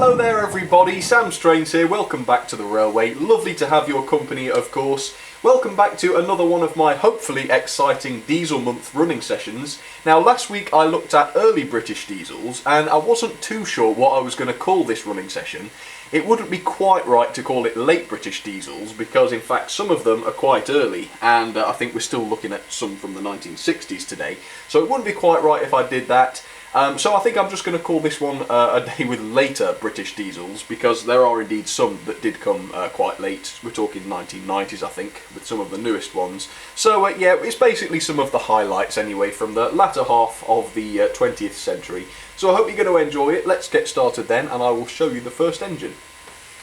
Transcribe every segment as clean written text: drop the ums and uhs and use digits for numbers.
Hello there everybody, Sam Strains here, welcome back to the Railway. Lovely to have your company, of course. Welcome back to another one of my hopefully exciting Diesel Month running sessions. Now last week I looked at early British diesels and I wasn't too sure what I was going to call this running session. It wouldn't be quite right to call it late British diesels because in fact some of them are quite early, and I think we're still looking at some from the 1960s today, so it wouldn't be quite right if I did that. So I think I'm just going to call this one a day with later British diesels, because there are indeed some that did come quite late. We're talking 1990s I think, with some of the newest ones. So yeah, it's basically some of the highlights anyway from the latter half of the 20th century. So I hope you're going to enjoy it. Let's get started then, and I will show you the first engine.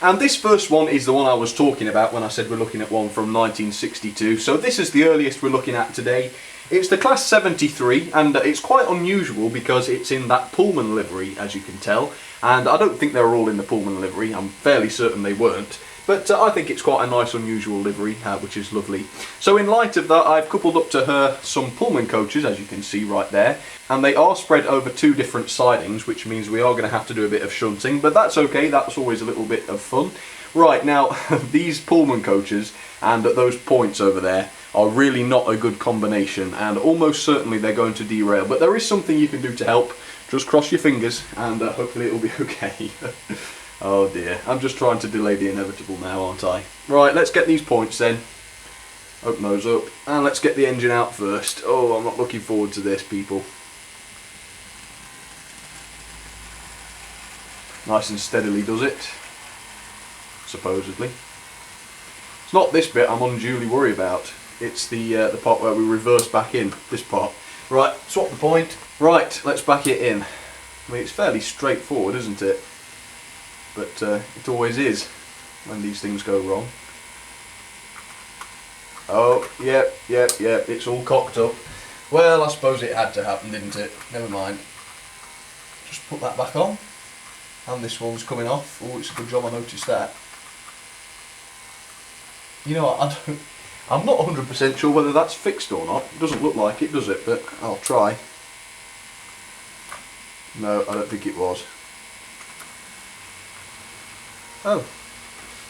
And this first one is the one I was talking about when I said we're looking at one from 1962. So this is the earliest we're looking at today. It's the Class 73, and it's quite unusual because it's in that Pullman livery, as you can tell. And I don't think they're all in the Pullman livery, I'm fairly certain they weren't. But I think it's quite a nice unusual livery, which is lovely. So in light of that, I've coupled up to her some Pullman coaches, as you can see right there. And they are spread over two different sidings, which means we are going to have to do a bit of shunting. But that's okay, that's always a little bit of fun. Right, now, these Pullman coaches and those points over there are really not a good combination, and almost certainly they're going to derail. But there is something you can do to help. Just cross your fingers and hopefully it'll be okay. Oh dear, I'm just trying to delay the inevitable now, aren't I? Right, let's get these points then. Open those up, and let's get the engine out first. Oh, I'm not looking forward to this, people. Nice and steadily does it, supposedly. It's not this bit I'm unduly worried about. It's the part where we reverse back in, this part. Right, swap the point. Right, let's back it in. I mean, it's fairly straightforward, isn't it? But it always is when these things go wrong. Oh, yep, it's all cocked up. Well, I suppose it had to happen, didn't it? Never mind. Just put that back on. And this one's coming off. Oh, it's a good job I noticed that. You know what, I'm not 100% sure whether that's fixed or not. It doesn't look like it, does it? But I'll try. No, I don't think it was. Oh.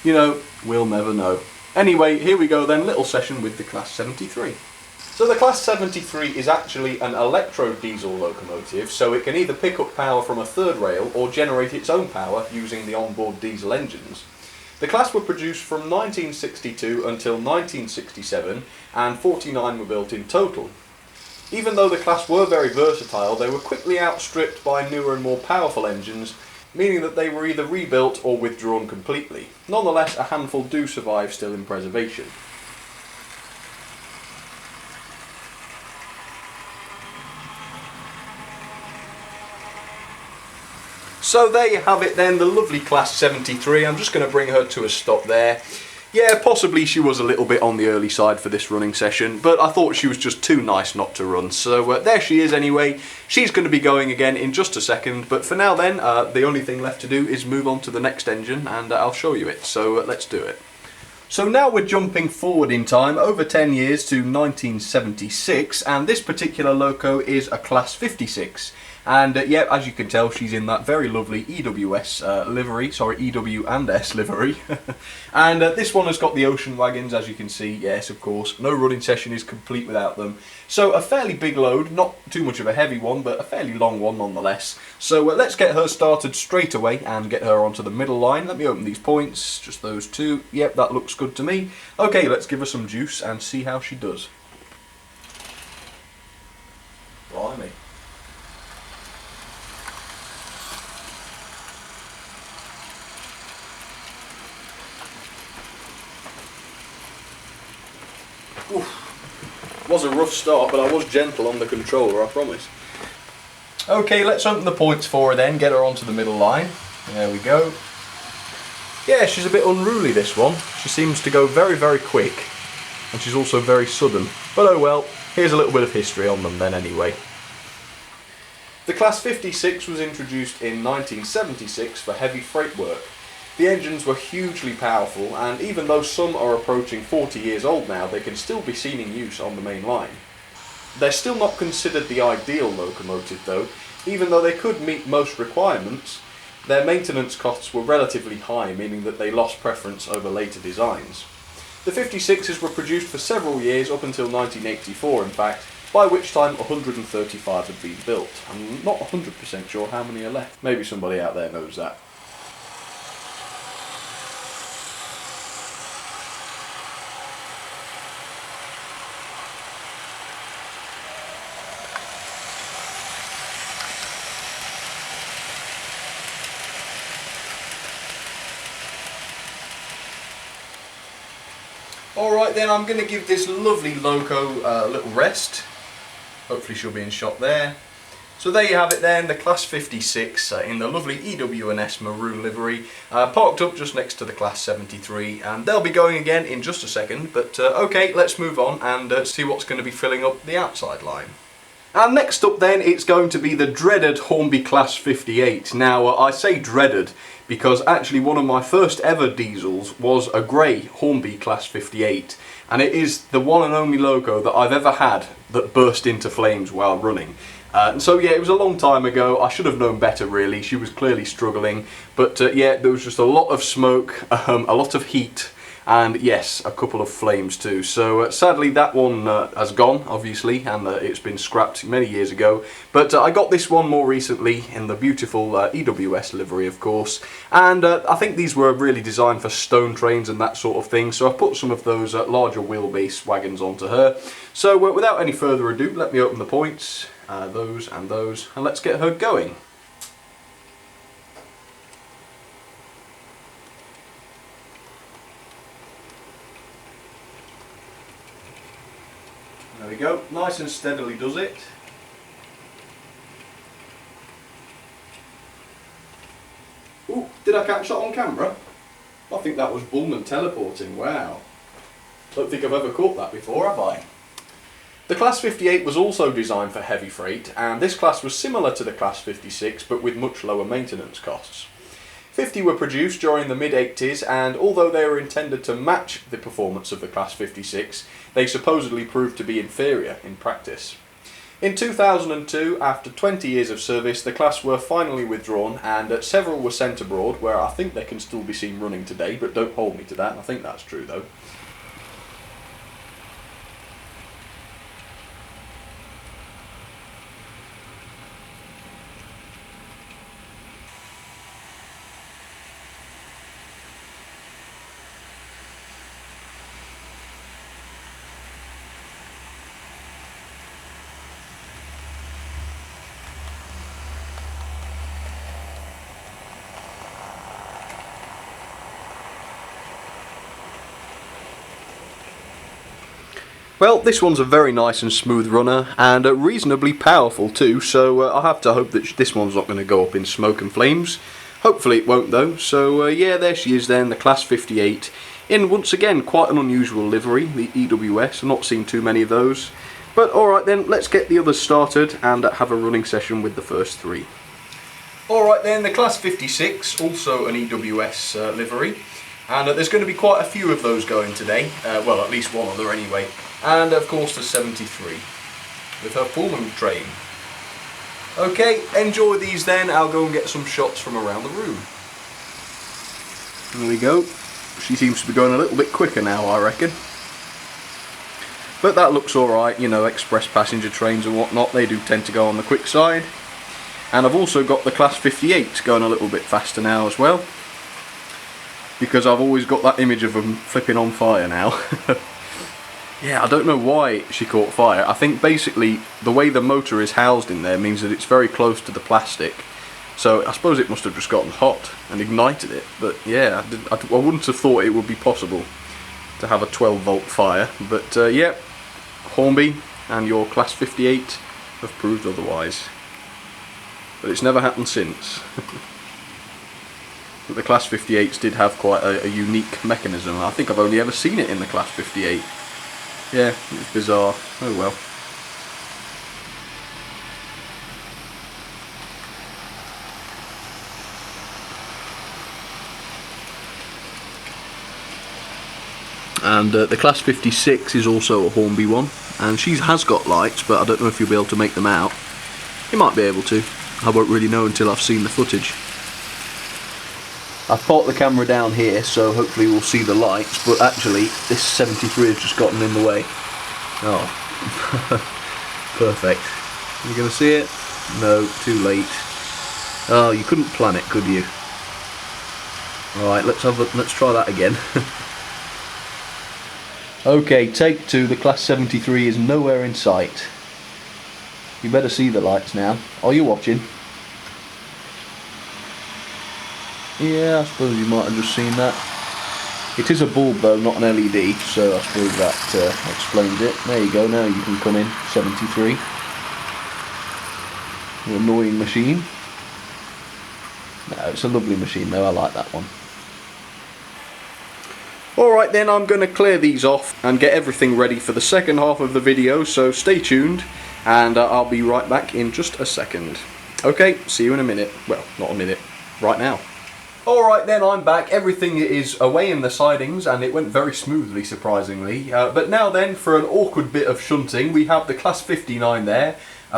You know, we'll never know. Anyway, here we go then, little session with the Class 73. So the Class 73 is actually an electro-diesel locomotive, so it can either pick up power from a third rail or generate its own power using the onboard diesel engines. The class were produced from 1962 until 1967, and 49 were built in total. Even though the class were very versatile, they were quickly outstripped by newer and more powerful engines, meaning that they were either rebuilt or withdrawn completely. Nonetheless, a handful do survive still in preservation. So there you have it then, the lovely Class 73. I'm just going to bring her to a stop there. Yeah, possibly she was a little bit on the early side for this running session, but I thought she was just too nice not to run. So there she is anyway. She's going to be going again in just a second, but for now then, the only thing left to do is move on to the next engine, and I'll show you it. So let's do it. So now we're jumping forward in time over 10 years to 1976, and this particular loco is a Class 56. And yeah, as you can tell, she's in that very lovely EWS livery, sorry, EW and S livery. And this one has got the ocean wagons, as you can see, yes, of course. No running session is complete without them. So a fairly big load, not too much of a heavy one, but a fairly long one nonetheless. So let's get her started straight away and get her onto the middle line. Let me open these points, just those two. Yep, that looks good to me. Okay, let's give her some juice and see how she does. Blimey. Oof. Was a rough start, but I was gentle on the controller, I promise. Okay, let's open the points for her then, get her onto the middle line. There we go. Yeah, she's a bit unruly, this one. She seems to go very, very quick, and she's also very sudden. But oh well, here's a little bit of history on them then anyway. The Class 56 was introduced in 1976 for heavy freight work. The engines were hugely powerful, and even though some are approaching 40 years old now, they can still be seen in use on the main line. They're still not considered the ideal locomotive though, even though they could meet most requirements. their maintenance costs were relatively high, meaning that they lost preference over later designs. The 56s were produced for several years, up until 1984 in fact, by which time 135 had been built. I'm not 100% sure how many are left. Maybe somebody out there knows that. Alright then, I'm going to give this lovely loco a little rest. Hopefully she'll be in shot there. So there you have it then, the Class 56 in the lovely EW&S maroon livery, parked up just next to the Class 73, and they'll be going again in just a second, but okay, let's move on and see what's going to be filling up the outside line. And next up then, it's going to be the dreaded Hornby Class 58. Now, I say dreaded because actually one of my first ever diesels was a grey Hornby Class 58, and it is the one and only loco that I've ever had that burst into flames while running. And so yeah, it was a long time ago. I should have known better really. She was clearly struggling, but yeah, there was just a lot of smoke, a lot of heat, and yes, a couple of flames too. So sadly that one has gone, obviously, and it's been scrapped many years ago. But I got this one more recently in the beautiful EWS livery, of course, and I think these were really designed for stone trains and that sort of thing, so I've put some of those larger wheelbase wagons onto her. So without any further ado, let me open the points, those, and let's get her going. There we go, nice and steadily does it. Ooh, did I catch that on camera? I think that was Bullman teleporting, wow. Don't think I've ever caught that before, have I? The Class 58 was also designed for heavy freight, and this class was similar to the Class 56 but with much lower maintenance costs. 50 were produced during the mid-80s, and although they were intended to match the performance of the Class 56, they supposedly proved to be inferior in practice. In 2002, after 20 years of service, the class were finally withdrawn, and several were sent abroad, where I think they can still be seen running today, but don't hold me to that, I think that's true though. Well, this one's a very nice and smooth runner, and reasonably powerful too, so I have to hope that this one's not going to go up in smoke and flames. Hopefully it won't though, so yeah, there she is then, the Class 58, in once again quite an unusual livery, the EWS. I've not seen too many of those. But alright then, let's get the others started and have a running session with the first three. Alright then, the Class 56, also an EWS livery, and there's going to be quite a few of those going today, well at least one other anyway. And of course the 73 with her Pullman train. Okay, enjoy these then. I'll go and get some shots from around the room. There we go. She seems to be going a little bit quicker now, I reckon. But that looks alright, you know, express passenger trains and whatnot, they do tend to go on the quick side. And I've also got the Class 58 going a little bit faster now as well, because I've always got that image of them flipping on fire now. Yeah, I don't know why she caught fire. I think basically the way the motor is housed in there means that it's very close to the plastic. So I suppose it must have just gotten hot and ignited it. But yeah, I wouldn't have thought it would be possible to have a 12 volt fire. But yeah, Hornby and your Class 58 have proved otherwise. But it's never happened since. But the Class 58s did have quite a unique mechanism. I think I've only ever seen it in the Class 58. Yeah, it's bizarre. Oh well. And the Class 56 is also a Hornby one, and she has got lights, but I don't know if you'll be able to make them out. You might be able to. I won't really know until I've seen the footage. I've parked the camera down here, so hopefully we'll see the lights, but actually this 73 has just gotten in the way. Oh, perfect. You gonna see it? No, too late. Oh, you couldn't plan it, could you? Alright, let's try that again. Okay, take two. The Class 73 is nowhere in sight. You better see the lights now. Are you watching? Yeah, I suppose you might have just seen that. It is a bulb though, not an LED, so I suppose that explains it. There you go, now you can come in, 73. An annoying machine. No, it's a lovely machine though, I like that one. Alright then, I'm going to clear these off and get everything ready for the second half of the video, so stay tuned and I'll be right back in just a second. Okay, see you in a minute. Well, not a minute, right now. Alright then, I'm back. Everything is away in the sidings and it went very smoothly, surprisingly. But now then, for an awkward bit of shunting, we have the Class 59 there,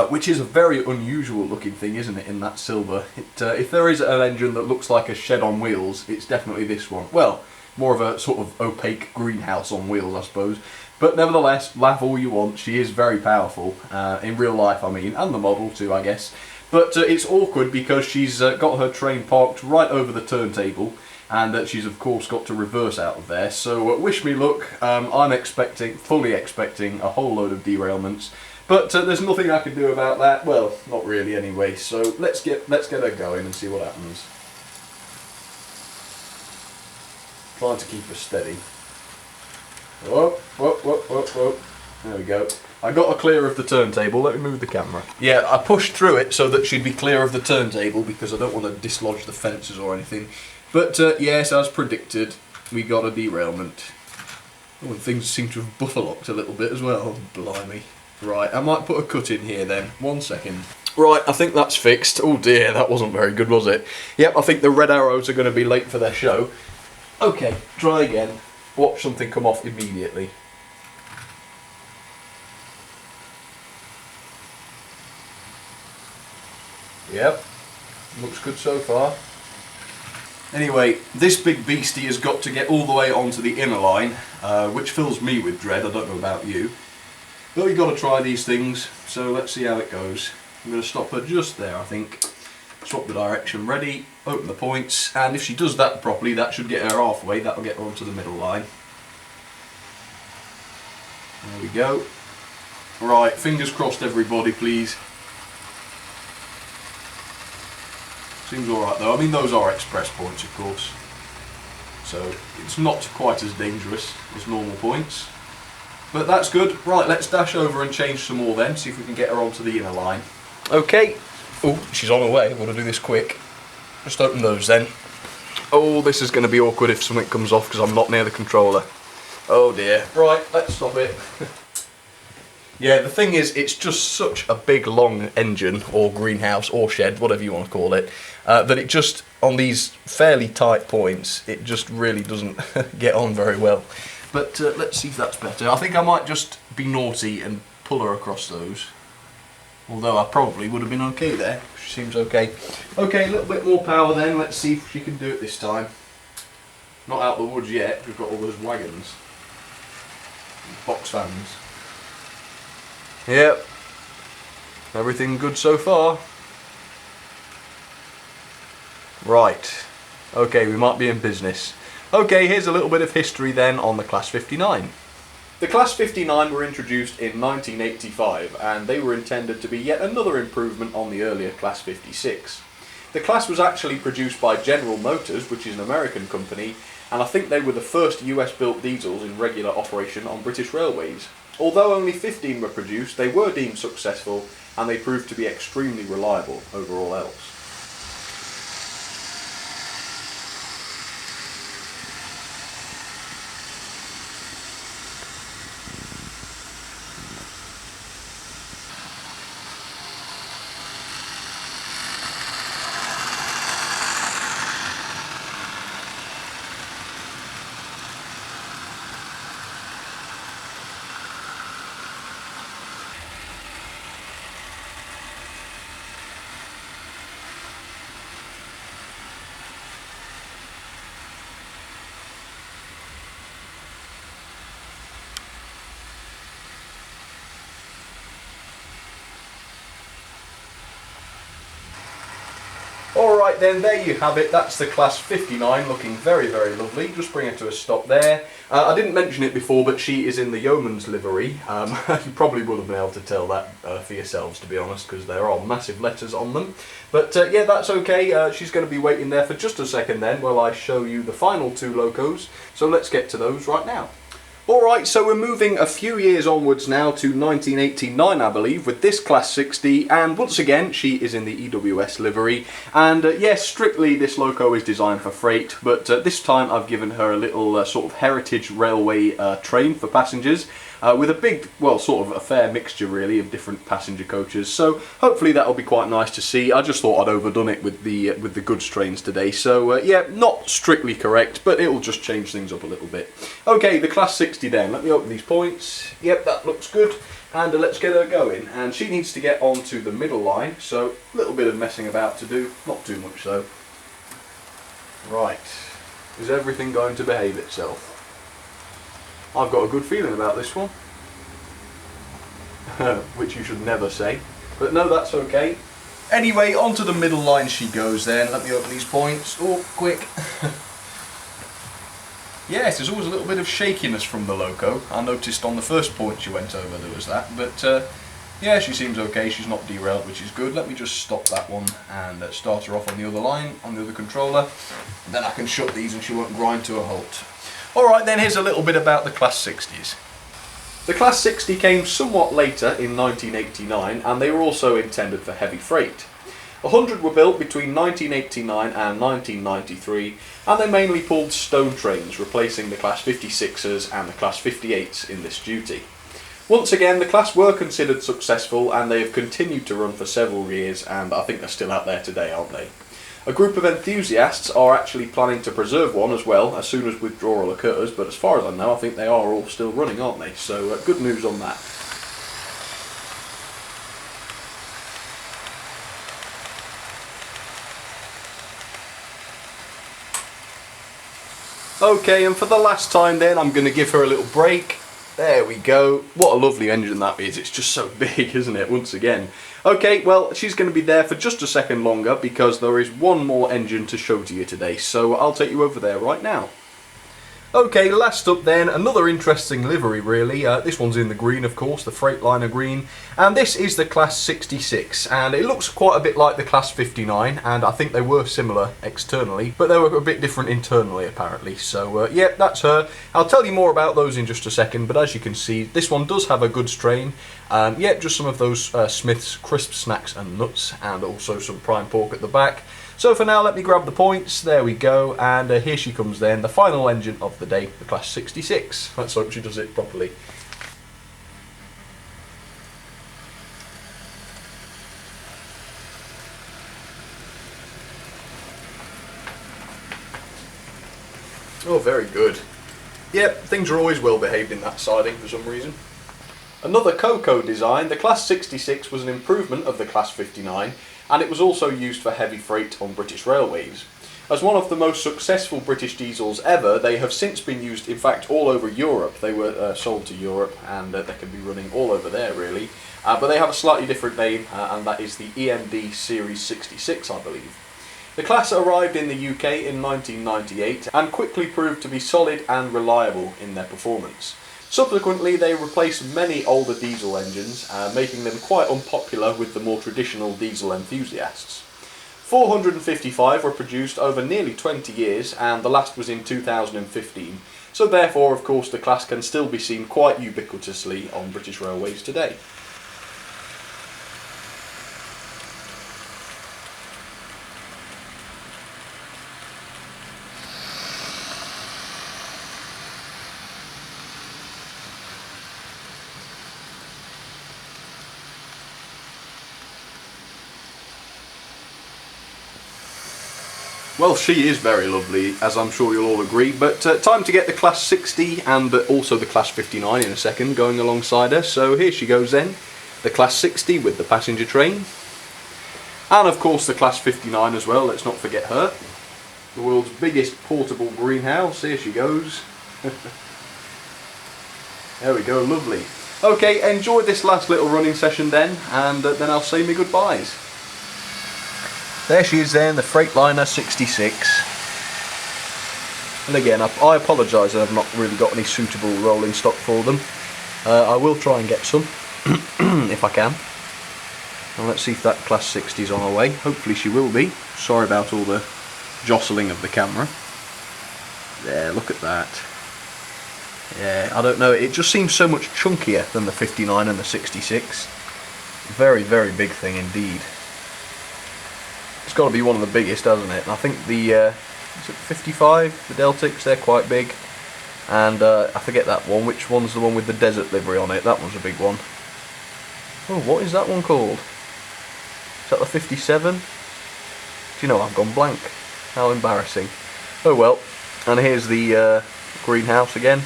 which is a very unusual looking thing, isn't it, in that silver. If there is an engine that looks like a shed on wheels, it's definitely this one. Well, more of a sort of opaque greenhouse on wheels, I suppose. But nevertheless, laugh all you want, she is very powerful, in real life I mean, and the model too I guess. But it's awkward because she's got her train parked right over the turntable, and she's of course got to reverse out of there, so wish me luck. I'm fully expecting a whole load of derailments, but there's nothing I can do about that. Well, not really anyway, so let's get her going and see what happens. Trying to keep her steady. Whoa, whoa, whoa, whoa, whoa. There we go. I got her clear of the turntable. Let me move the camera. Yeah, I pushed through it so that she'd be clear of the turntable because I don't want to dislodge the fences or anything. But yes, as predicted, we got a derailment. Oh, and things seem to have buffer locked a little bit as well. Blimey. Right, I might put a cut in here then. 1 second. Right, I think that's fixed. Oh dear, that wasn't very good, was it? Yep, I think the red arrows are going to be late for their show. Okay, try again. Watch something come off immediately. Yep, looks good so far. Anyway, this big beastie has got to get all the way onto the inner line, which fills me with dread. I don't know about you. But we've got to try these things, so let's see how it goes. I'm going to stop her just there, I think. Swap the direction, ready, open the points, and if she does that properly, that should get her halfway. That'll get her onto the middle line. There we go. Right, fingers crossed everybody, please. Seems alright though. I mean, those are express points, of course. So it's not quite as dangerous as normal points. But that's good. Right, let's dash over and change some more then, see if we can get her onto the inner line. Okay. Oh, she's on her way. I've got to do this quick. Just open those then. Oh, this is going to be awkward if something comes off because I'm not near the controller. Oh dear. Right, let's stop it. Yeah, the thing is, it's just such a big, long engine, or greenhouse, or shed, whatever you want to call it, that it just, on these fairly tight points, it just really doesn't get on very well. But let's see if that's better. I think I might just be naughty and pull her across those. Although I probably would have been okay there. She seems okay. Okay, a little bit more power then. Let's see if she can do it this time. Not out the woods yet. We've got all those wagons. Box fans. Yep. Everything good so far. Right. Okay, we might be in business. Okay, here's a little bit of history then on the Class 59. The Class 59 were introduced in 1985 and they were intended to be yet another improvement on the earlier Class 56. The class was actually produced by General Motors, which is an American company, and I think they were the first US built diesels in regular operation on British railways. Although only 15 were produced, they were deemed successful and they proved to be extremely reliable over all else. Alright then, there you have it. That's the Class 59, looking very, very lovely. Just bring her to a stop there. I didn't mention it before, but she is in the yeoman's livery. You probably would have been able to tell that for yourselves, to be honest, because there are massive letters on them. But yeah, that's okay. She's going to be waiting there for just a second then while I show you the final two locos. So let's get to those right now. Alright, so we're moving a few years onwards now to 1989, I believe, with this Class 60, and once again, she is in the EWS livery, and yes, strictly this loco is designed for freight, but this time I've given her a little sort of heritage railway train for passengers, with a big, well, sort of a fair mixture really of different passenger coaches, so hopefully that'll be quite nice to see. I just thought I'd overdone it with the goods trains today, so yeah, not strictly correct, but it'll just change things up a little bit. Okay, the Class 60 then, let me open these points. Yep, that looks good, and let's get her going, and she needs to get onto the middle line, so a little bit of messing about to do, not too much though. Right, is everything going to behave itself? I've got a good feeling about this one. Which you should never say. But no, that's okay. Anyway, onto the middle line she goes then. Let me open these points. Oh, quick. Yes, there's always a little bit of shakiness from the loco. I noticed on the first point she went over there was that. But yeah, she seems okay. She's not derailed, which is good. Let me just stop that one and start her off on the other line, on the other controller. And then I can shut these and she won't grind to a halt. Alright then, here's a little bit about the Class 60s. The Class 60 came somewhat later in 1989, and they were also intended for heavy freight. 100 were built between 1989 and 1993, and they mainly pulled stone trains, replacing the Class 56s and the Class 58s in this duty. Once again, the class were considered successful, and they have continued to run for several years, and I think they're still out there today, aren't they? A group of enthusiasts are actually planning to preserve one as well as soon as withdrawal occurs, but as far as I know, I think they are all still running, aren't they? So good news on that. Okay, and for the last time then, I'm going to give her a little break. There we go. What a lovely engine that is. It's just so big, isn't it, once again. Okay, well, she's going to be there for just a second longer because there is one more engine to show to you today, so I'll take you over there right now. Okay, last up then, another interesting livery really. This one's in the green, of course, the Freightliner green, and this is the Class 66, and it looks quite a bit like the Class 59, and I think they were similar externally, but they were a bit different internally apparently, so yeah, that's her. I'll tell you more about those in just a second, but as you can see, this one does have a good strain. Yeah, just some of those Smith's crisp snacks and nuts, and also some prime pork at the back. So for now, let me grab the points. There we go, and here she comes then, the final engine of the day, the Class 66. Let's hope she does it properly. Oh, very good. Yep, things are always well behaved in that siding for some reason. Another Coco design, the Class 66 was an improvement of the Class 59, and it was also used for heavy freight on British railways. As one of the most successful British diesels ever, they have since been used, in fact, all over Europe. They were sold to Europe, and they can be running all over there, really. But they have a slightly different name, and that is the EMD Series 66, I believe. The class arrived in the UK in 1998, and quickly proved to be solid and reliable in their performance. Subsequently, they replaced many older diesel engines, making them quite unpopular with the more traditional diesel enthusiasts. 455 were produced over nearly 20 years, and the last was in 2015, so therefore, of course, the class can still be seen quite ubiquitously on British railways today. Well, she is very lovely, as I'm sure you'll all agree, but time to get the Class 60 and also the Class 59 in a second going alongside her. So here she goes then, the Class 60 with the passenger train, and of course the Class 59 as well, let's not forget her. The world's biggest portable greenhouse, here she goes. There we go, lovely. Okay, enjoy this last little running session then, and then I'll say my goodbyes. there she is then, the Freightliner 66. And again, I apologise that I've not really got any suitable rolling stock for them. I will try and get some, if I can. And let's see if that Class 60 is on her way. Hopefully she will be. Sorry about all the jostling of the camera. There, look at that. Yeah, I don't know, it just seems so much chunkier than the 59 and the 66. Very, very big thing indeed. It's got to be one of the biggest, hasn't it? And I think the, is it 55, the Deltics, they're quite big. And I forget that one, which one's the one with the desert livery on it? That one's a big one. Oh, what is that one called? Is that the 57? Do you know, I've gone blank. How embarrassing. Oh well, and here's the greenhouse again.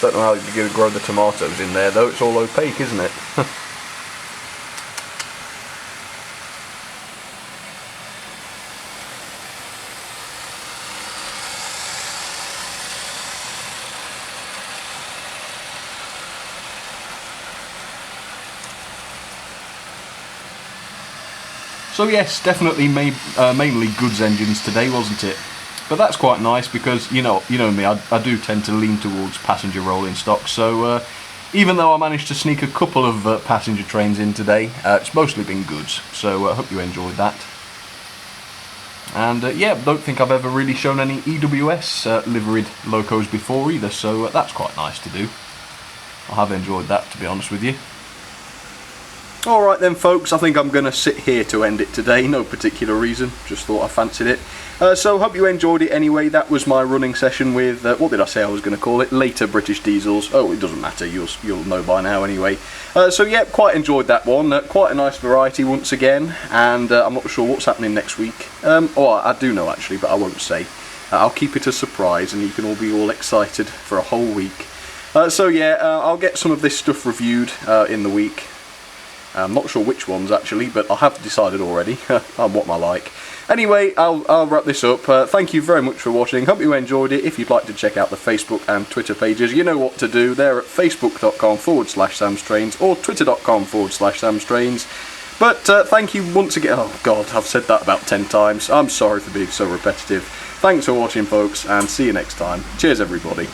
Don't know how you're going to grow the tomatoes in there though, it's all opaque, isn't it? So yes, definitely mainly goods engines today, wasn't it? But that's quite nice because, you know me, I do tend to lean towards passenger rolling stock, so even though I managed to sneak a couple of passenger trains in today, it's mostly been goods, so I hope you enjoyed that. And yeah, don't think I've ever really shown any EWS liveried locos before either, so that's quite nice to do. I have enjoyed that, to be honest with you. Alright then folks, I think I'm going to sit here to end it today, no particular reason, just thought I fancied it. So hope you enjoyed it anyway. That was my running session with, what did I say I was going to call it? Later British Diesels. Oh, it doesn't matter, you'll know by now anyway. So yeah, quite enjoyed that one, quite a nice variety once again, and I'm not sure what's happening next week. Oh, I do know actually, but I won't say. I'll keep it a surprise and you can all be all excited for a whole week. So yeah, I'll get some of this stuff reviewed in the week. I'm not sure which ones actually, but I have decided already on what I like. Anyway, I'll wrap this up. Thank you very much for watching. Hope you enjoyed it. If you'd like to check out the Facebook and Twitter pages, you know what to do. They're at facebook.com/samstrains or twitter.com/samstrains. But thank you once again. Oh God, I've said that about 10 times. I'm sorry for being so repetitive. Thanks for watching folks, and see you next time. Cheers everybody.